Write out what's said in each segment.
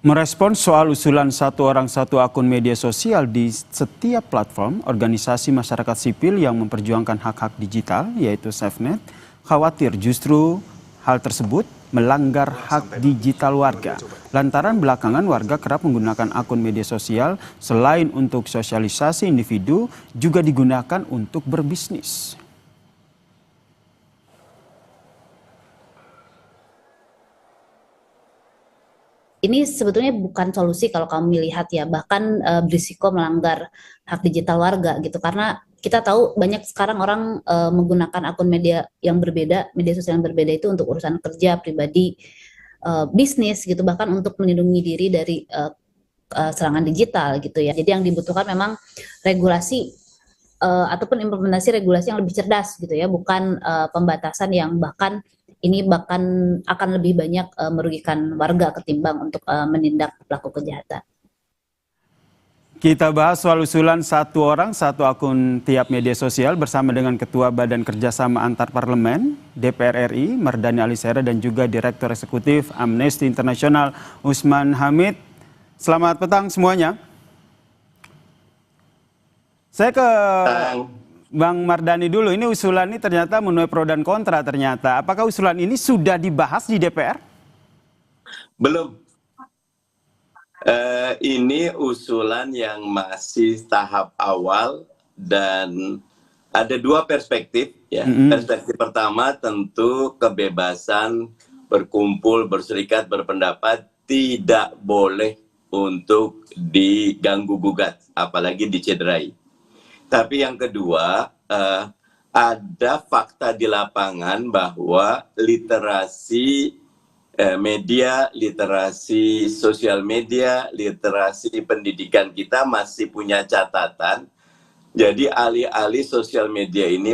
Merespons soal usulan satu orang satu akun media sosial di setiap platform, organisasi masyarakat sipil yang memperjuangkan hak-hak digital, yaitu SafeNet, khawatir justru hal tersebut melanggar hak digital warga. Lantaran belakangan warga kerap menggunakan akun media sosial selain untuk sosialisasi individu, juga digunakan untuk berbisnis. Ini sebetulnya bukan solusi kalau kamu lihat ya, bahkan berisiko melanggar hak digital warga gitu. Karena kita tahu banyak sekarang orang menggunakan akun media yang berbeda, media sosial yang berbeda itu untuk urusan kerja, pribadi, bisnis gitu, bahkan untuk melindungi diri dari serangan digital gitu ya. Jadi yang dibutuhkan memang regulasi ataupun implementasi regulasi yang lebih cerdas gitu ya, bukan pembatasan yang bahkan akan lebih banyak merugikan warga ketimbang untuk menindak pelaku kejahatan. Kita bahas soal usulan satu orang satu akun tiap media sosial bersama dengan Ketua Badan Kerjasama Antar Parlemen DPR RI Mardhani Alisera dan juga Direktur Eksekutif Amnesty International Usman Hamid. Selamat petang semuanya. Saya ke Bang Mardhani dulu, ini usulan ini ternyata menuai pro dan kontra ternyata. Apakah usulan ini sudah dibahas di DPR? Belum. Ini usulan yang masih tahap awal dan ada dua perspektif. Ya. Perspektif pertama tentu kebebasan berkumpul, berserikat, berpendapat tidak boleh untuk diganggu-gugat, apalagi dicederai. Tapi yang kedua, ada fakta di lapangan bahwa literasi media, literasi sosial media, literasi pendidikan kita masih punya catatan. Jadi alih-alih sosial media ini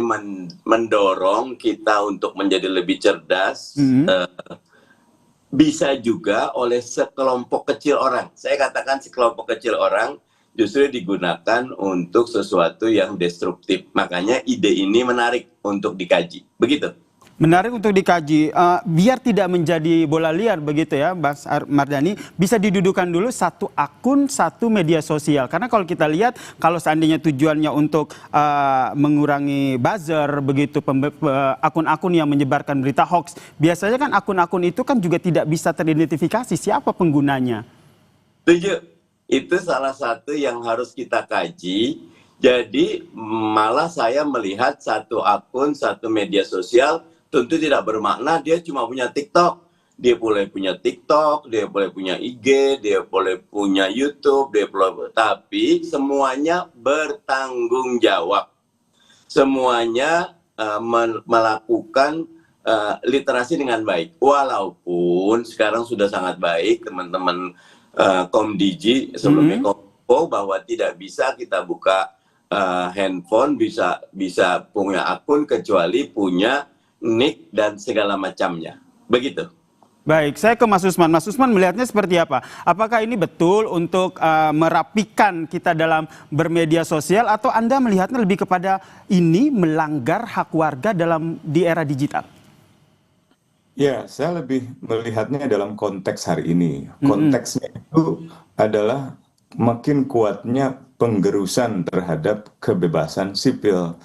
mendorong kita untuk menjadi lebih cerdas, bisa juga oleh sekelompok kecil orang. Saya katakan sekelompok kecil orang justru digunakan untuk sesuatu yang destruktif. Makanya ide ini menarik untuk dikaji. Begitu. Menarik untuk dikaji. Biar tidak menjadi bola liar begitu ya, Mas Mardhani, bisa didudukan dulu satu akun, satu media sosial. Karena kalau kita lihat, kalau seandainya tujuannya untuk mengurangi buzzer, begitu akun-akun yang menyebarkan berita hoax, biasanya kan akun-akun itu kan juga tidak bisa teridentifikasi siapa penggunanya. Setuju. Itu salah satu yang harus kita kaji. Jadi malah saya melihat satu akun, satu media sosial tentu tidak bermakna dia cuma punya TikTok. Dia boleh punya TikTok, dia boleh punya IG, dia boleh punya YouTube, tapi semuanya bertanggung jawab. Semuanya melakukan literasi dengan baik. Walaupun sekarang sudah sangat baik teman-teman Komdigi sebelumnya Kompo bahwa tidak bisa kita buka handphone, bisa punya akun kecuali punya nick dan segala macamnya. Begitu. Baik, saya ke Mas Usman. Mas Usman melihatnya seperti apa? Apakah ini betul untuk merapikan kita dalam bermedia sosial atau Anda melihatnya lebih kepada ini melanggar hak warga di era digital? Ya, saya lebih melihatnya dalam konteks hari ini. Konteksnya itu adalah makin kuatnya penggerusan terhadap kebebasan sipil.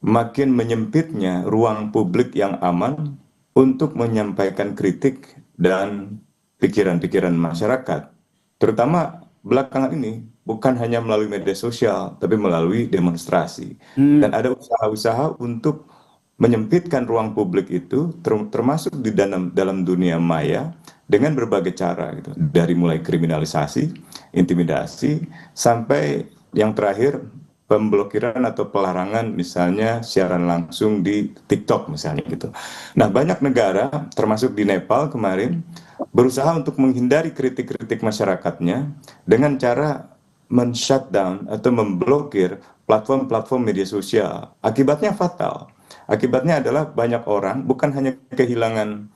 Makin menyempitnya ruang publik yang aman untuk menyampaikan kritik dan pikiran-pikiran masyarakat. Terutama belakangan ini, bukan hanya melalui media sosial, tapi melalui demonstrasi. Dan ada usaha-usaha untuk menyempitkan ruang publik itu termasuk di dalam dunia maya dengan berbagai cara gitu. Dari mulai kriminalisasi, intimidasi sampai yang terakhir pemblokiran atau pelarangan misalnya siaran langsung di TikTok misalnya gitu. Nah, banyak negara termasuk di Nepal kemarin berusaha untuk menghindari kritik-kritik masyarakatnya dengan cara men-shutdown atau memblokir platform-platform media sosial. Akibatnya fatal. Akibatnya adalah banyak orang bukan hanya kehilangan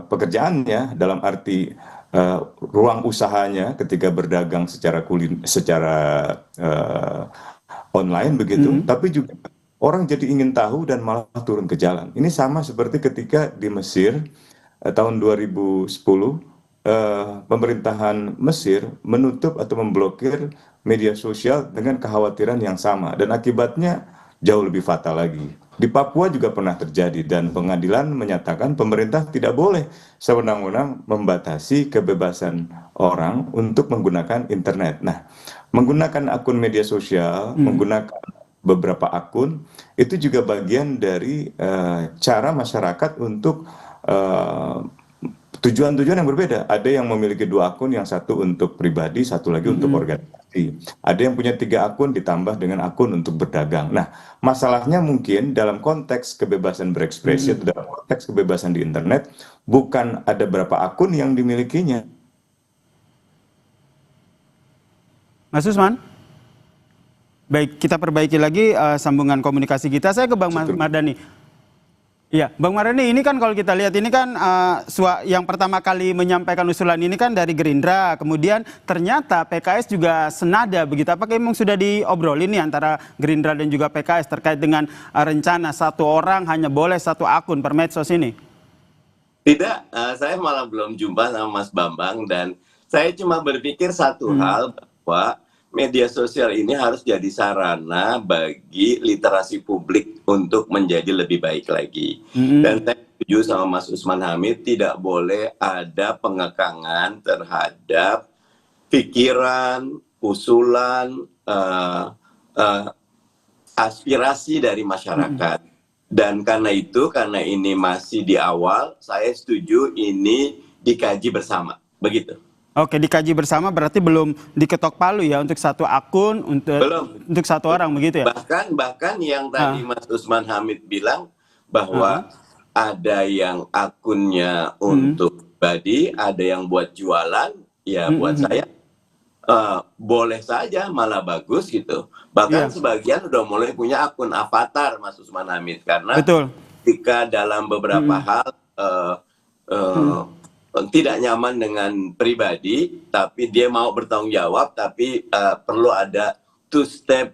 pekerjaannya dalam arti ruang usahanya ketika berdagang secara online begitu, tapi juga orang jadi ingin tahu dan malah turun ke jalan. Ini sama seperti ketika di Mesir tahun 2010 pemerintahan Mesir menutup atau memblokir media sosial dengan kekhawatiran yang sama, dan akibatnya jauh lebih fatal lagi. Di Papua juga pernah terjadi, dan pengadilan menyatakan pemerintah tidak boleh sewenang-wenang membatasi kebebasan orang untuk menggunakan internet. Nah, menggunakan akun media sosial, menggunakan beberapa akun, itu juga bagian dari cara masyarakat untuk tujuan-tujuan yang berbeda. Ada yang memiliki 2 akun, yang satu untuk pribadi, satu lagi untuk organisasi. Ada yang punya 3 akun ditambah dengan akun untuk berdagang. Nah, masalahnya mungkin dalam konteks kebebasan berekspresi atau dalam konteks kebebasan di internet, bukan ada berapa akun yang dimilikinya. Mas Usman? Baik, kita perbaiki lagi sambungan komunikasi kita. Saya ke Bang Mardhani. Iya, Bang Mardhani, ini kan kalau kita lihat ini kan yang pertama kali menyampaikan usulan ini kan dari Gerindra, kemudian ternyata PKS juga senada begitu. Apakah memang sudah diobrolin nih antara Gerindra dan juga PKS terkait dengan rencana 1 orang hanya boleh 1 akun per medsos ini? Tidak, saya malah belum jumpa sama Mas Bambang, dan saya cuma berpikir satu hal, bahwa media sosial ini harus jadi sarana bagi literasi publik untuk menjadi lebih baik lagi. Dan saya setuju sama Mas Usman Hamid, tidak boleh ada pengekangan terhadap pikiran, usulan, aspirasi dari masyarakat. Dan karena itu, karena ini masih di awal, saya setuju ini dikaji bersama, begitu. Oke, dikaji bersama berarti belum diketok palu ya untuk 1 akun untuk 1 orang begitu ya? Bahkan yang tadi Mas Usman Hamid bilang bahwa ada yang akunnya untuk pribadi, ada yang buat jualan, ya buat saya boleh saja, malah bagus gitu. Bahkan sebagian udah mulai punya akun avatar, Mas Usman Hamid, karena ketika dalam beberapa hal tidak nyaman dengan pribadi, tapi dia mau bertanggung jawab, tapi perlu ada 2-step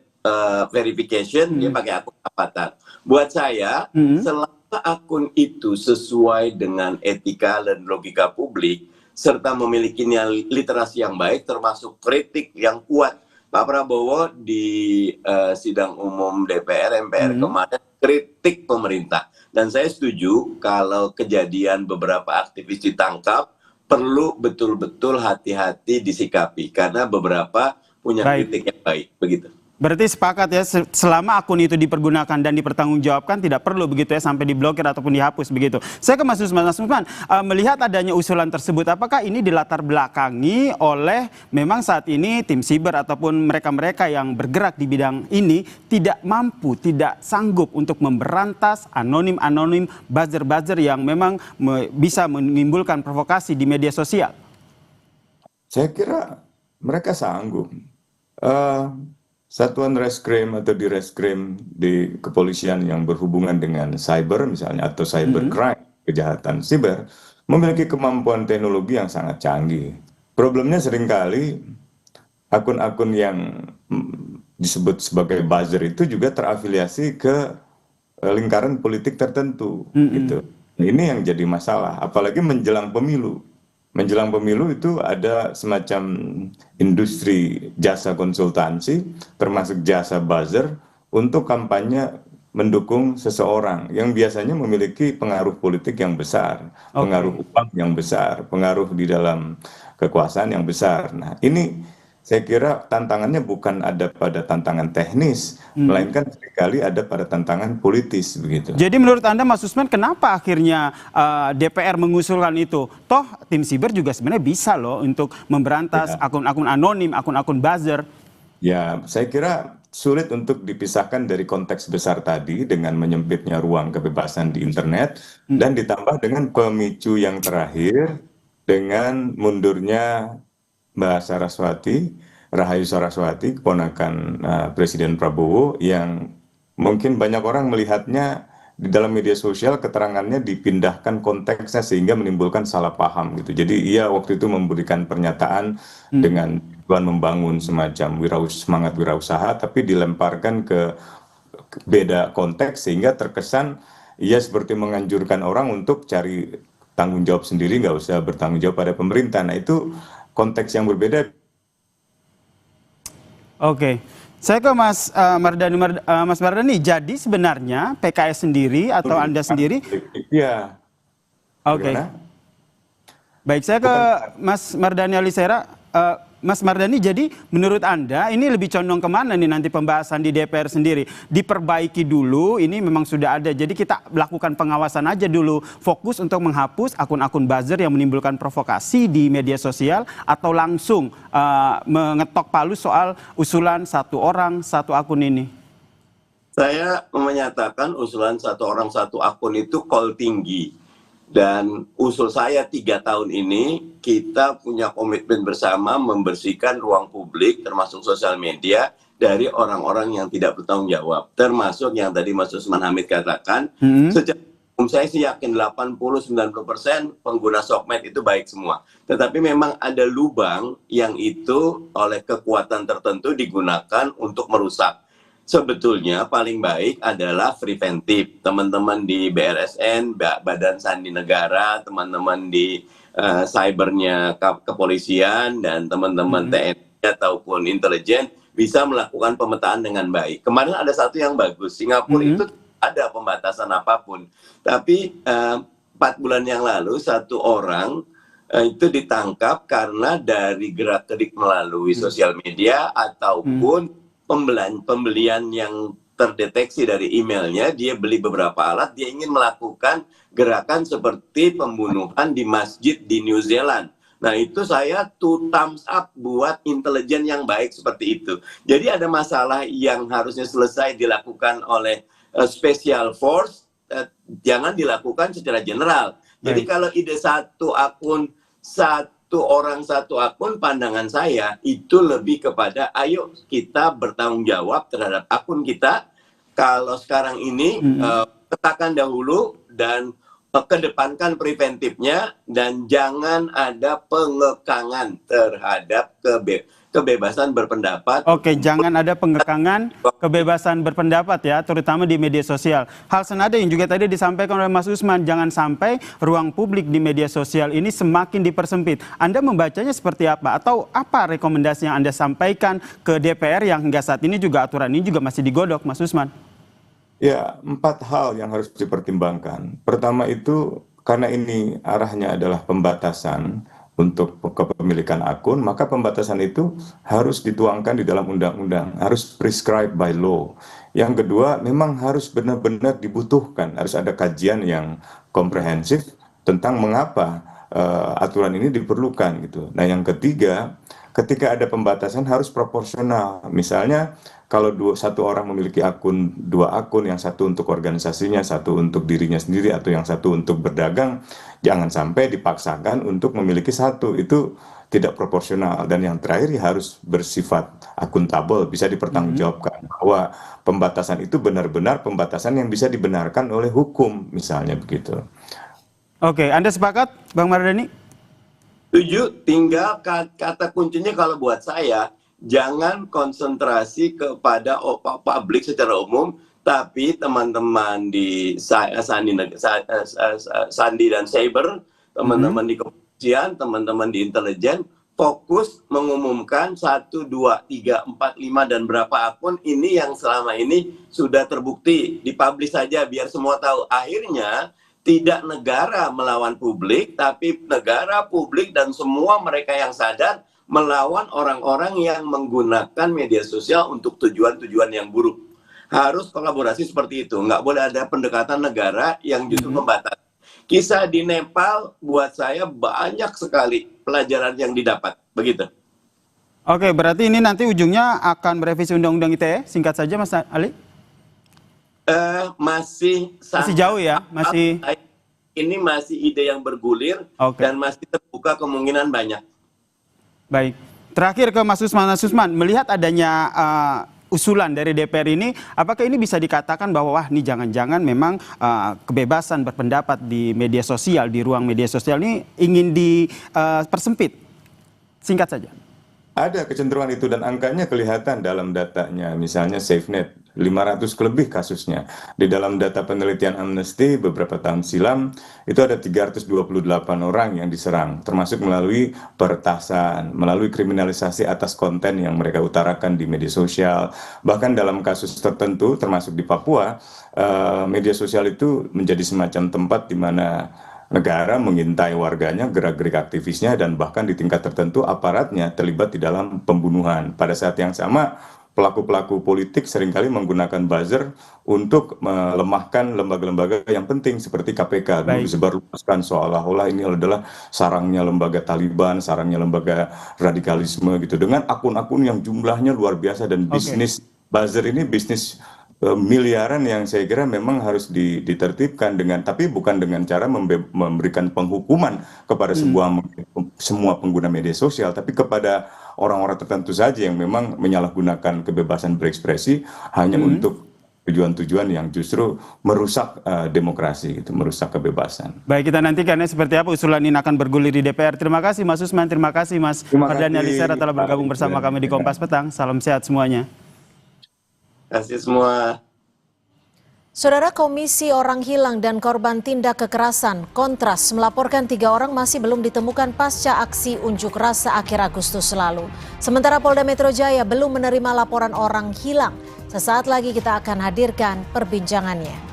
verification, dia pakai akun avatar. Buat saya, selama akun itu sesuai dengan etika dan logika publik, serta memiliki literasi yang baik, termasuk kritik yang kuat. Pak Prabowo di sidang umum DPR, MPR kemarin kritik pemerintah. Dan saya setuju kalau kejadian beberapa aktivis ditangkap, perlu betul-betul hati-hati disikapi. Karena beberapa punya kritik yang baik, begitu. Berarti sepakat ya, selama akun itu dipergunakan dan dipertanggungjawabkan, tidak perlu begitu ya sampai diblokir ataupun dihapus begitu. Saya ke Mas Usman. Mas Usman, melihat adanya usulan tersebut, apakah ini dilatar belakangi oleh memang saat ini tim siber ataupun mereka-mereka yang bergerak di bidang ini tidak mampu, tidak sanggup untuk memberantas anonim-anonim, buzzer-buzzer yang memang bisa menimbulkan provokasi di media sosial? Saya kira mereka sanggup. Satuan reskrim atau di reskrim di kepolisian yang berhubungan dengan cyber misalnya, atau cybercrime, kejahatan siber, memiliki kemampuan teknologi yang sangat canggih. Problemnya seringkali akun-akun yang disebut sebagai buzzer itu juga terafiliasi ke lingkaran politik tertentu, gitu. Ini yang jadi masalah, apalagi menjelang pemilu. Menjelang pemilu itu ada semacam industri jasa konsultansi, termasuk jasa buzzer, untuk kampanye mendukung seseorang yang biasanya memiliki pengaruh politik yang besar, pengaruh uang yang besar, pengaruh di dalam kekuasaan yang besar. Nah, ini saya kira tantangannya bukan ada pada tantangan teknis, melainkan seringkali ada pada tantangan politis begitu. Jadi menurut Anda, Mas Usman, kenapa akhirnya DPR mengusulkan itu? Toh tim siber juga sebenarnya bisa loh untuk memberantas akun-akun anonim, akun-akun buzzer. Ya, saya kira sulit untuk dipisahkan dari konteks besar tadi dengan menyempitnya ruang kebebasan di internet, dan ditambah dengan pemicu yang terakhir dengan mundurnya Mbak Saraswati, Rahayu Saraswati, keponakan Presiden Prabowo, yang mungkin banyak orang melihatnya di dalam media sosial keterangannya dipindahkan konteksnya sehingga menimbulkan salah paham gitu. Jadi ia waktu itu memberikan pernyataan dengan tujuan membangun semacam semangat wirausaha, tapi dilemparkan ke beda konteks sehingga terkesan ia seperti menganjurkan orang untuk cari tanggung jawab sendiri, nggak usah bertanggung jawab pada pemerintah. Nah itu konteks yang berbeda. Oke, saya ke Mas Mardhani. Mas Mardhani, jadi sebenarnya PKS sendiri atau Anda sendiri? Iya. Oke. Bagaimana? Baik, saya ke Mas Mardhani Alisera. Mas Mardhani, jadi menurut Anda ini lebih condong kemana nih nanti pembahasan di DPR sendiri? Diperbaiki dulu, ini memang sudah ada. Jadi kita lakukan pengawasan aja dulu. Fokus untuk menghapus akun-akun buzzer yang menimbulkan provokasi di media sosial. Atau langsung mengetok palu soal usulan satu orang, satu akun ini? Saya menyatakan usulan satu orang satu akun itu call tinggi. Dan usul saya 3 tahun ini, kita punya komitmen bersama membersihkan ruang publik, termasuk sosial media, dari orang-orang yang tidak bertanggung jawab. Termasuk yang tadi Mas Usman Hamid katakan, secara umum saya sih yakin 80-90% pengguna sosmed itu baik semua. Tetapi memang ada lubang yang itu oleh kekuatan tertentu digunakan untuk merusak. Sebetulnya paling baik adalah preventif. Teman-teman di BRSN, Badan Sandi Negara, teman-teman di cybernya kepolisian, dan teman-teman TNI ataupun intelijen bisa melakukan pemetaan dengan baik. Kemarin ada satu yang bagus, Singapura itu ada pembatasan apapun. Tapi 4 bulan yang lalu satu orang itu ditangkap karena dari gerak-gerik melalui sosial media ataupun pembelian yang terdeteksi dari emailnya, dia beli beberapa alat, dia ingin melakukan gerakan seperti pembunuhan di masjid di New Zealand. Nah itu saya 2 thumbs up buat intelijen yang baik seperti itu. Jadi ada masalah yang harusnya selesai dilakukan oleh Special Force, jangan dilakukan secara general. Jadi kalau ide satu akun, satu orang satu akun, pandangan saya itu lebih kepada ayo kita bertanggung jawab terhadap akun kita. Kalau sekarang ini katakan dahulu dan kedepankan preventifnya, dan jangan ada pengekangan terhadap kebebasan berpendapat. Oke, jangan ada pengekangan kebebasan berpendapat ya, terutama di media sosial. Hal senada yang juga tadi disampaikan oleh Mas Usman, jangan sampai ruang publik di media sosial ini semakin dipersempit. Anda membacanya seperti apa? Atau apa rekomendasi yang Anda sampaikan ke DPR yang hingga saat ini juga aturan ini juga masih digodok, Mas Usman? Ya, 4 hal yang harus dipertimbangkan. Pertama itu, karena ini arahnya adalah pembatasan untuk kepemilikan akun, maka pembatasan itu harus dituangkan di dalam undang-undang, harus prescribed by law. Yang kedua, memang harus benar-benar dibutuhkan, harus ada kajian yang komprehensif tentang mengapa aturan ini diperlukan gitu. Nah, yang ketiga, ketika ada pembatasan harus proporsional. Misalnya kalau satu orang memiliki akun, 2 akun, yang satu untuk organisasinya, satu untuk dirinya sendiri, atau yang satu untuk berdagang, jangan sampai dipaksakan untuk memiliki satu. Itu tidak proporsional. Dan yang terakhir harus bersifat akuntabel, bisa dipertanggungjawabkan bahwa pembatasan itu benar-benar pembatasan yang bisa dibenarkan oleh hukum, misalnya begitu. Oke, Anda sepakat, Bang Mardhani? Setuju, tinggal kata kuncinya kalau buat saya, jangan konsentrasi kepada publik secara umum, tapi teman-teman di Sandi dan Cyber, teman-teman di kepolisian, teman-teman di intelijen, fokus mengumumkan 1, 2, 3, 4, 5, dan berapa akun ini yang selama ini sudah terbukti, dipublish saja biar semua tahu. Akhirnya, tidak negara melawan publik, tapi negara, publik, dan semua mereka yang sadar melawan orang-orang yang menggunakan media sosial untuk tujuan-tujuan yang buruk. Harus kolaborasi seperti itu. Nggak boleh ada pendekatan negara yang justru membatasi. Kisah di Nepal buat saya banyak sekali pelajaran yang didapat. Begitu. Oke, berarti ini nanti ujungnya akan merevisi Undang-Undang ITE. Singkat saja, Mas Ali. Masih jauh ya, ini masih ide yang bergulir, dan masih terbuka kemungkinan banyak. Baik, terakhir ke Mas Usman. Mas Usman, melihat adanya usulan dari DPR ini, apakah ini bisa dikatakan bahwa wah ini jangan-jangan memang kebebasan berpendapat di media sosial, di ruang media sosial ini ingin dipersempit? Singkat saja. Ada kecenderungan itu dan angkanya kelihatan dalam datanya, misalnya SafeNet. 500 lebih kasusnya. Di dalam data penelitian Amnesty beberapa tahun silam, itu ada 328 orang yang diserang, termasuk melalui peretasan, melalui kriminalisasi atas konten yang mereka utarakan di media sosial. Bahkan dalam kasus tertentu, termasuk di Papua, media sosial itu menjadi semacam tempat di mana negara mengintai warganya, gerak-gerik aktivisnya, dan bahkan di tingkat tertentu aparatnya terlibat di dalam pembunuhan. Pada saat yang sama, pelaku-pelaku politik seringkali menggunakan buzzer untuk melemahkan lembaga-lembaga yang penting seperti KPK. Dulu disebarluaskan seolah-olah ini adalah sarangnya lembaga Taliban, sarangnya lembaga radikalisme gitu, dengan akun-akun yang jumlahnya luar biasa, dan bisnis buzzer ini bisnis miliaran yang saya kira memang harus ditertibkan, tapi bukan dengan cara memberikan penghukuman kepada semua pengguna media sosial, tapi kepada orang-orang tertentu saja yang memang menyalahgunakan kebebasan berekspresi hanya untuk tujuan-tujuan yang justru merusak demokrasi, gitu, merusak kebebasan. Baik, kita nantikan ya seperti apa usulan ini akan bergulir di DPR. Terima kasih Mas Usman, terima kasih Mas Mardhani Alisera telah bergabung bersama kami di Kompas Petang. Salam sehat semuanya. Terima kasih semua. Saudara, Komisi Orang Hilang dan Korban Tindak Kekerasan Kontras melaporkan 3 orang masih belum ditemukan pasca aksi unjuk rasa akhir Agustus lalu. Sementara Polda Metro Jaya belum menerima laporan orang hilang. Sesaat lagi kita akan hadirkan perbincangannya.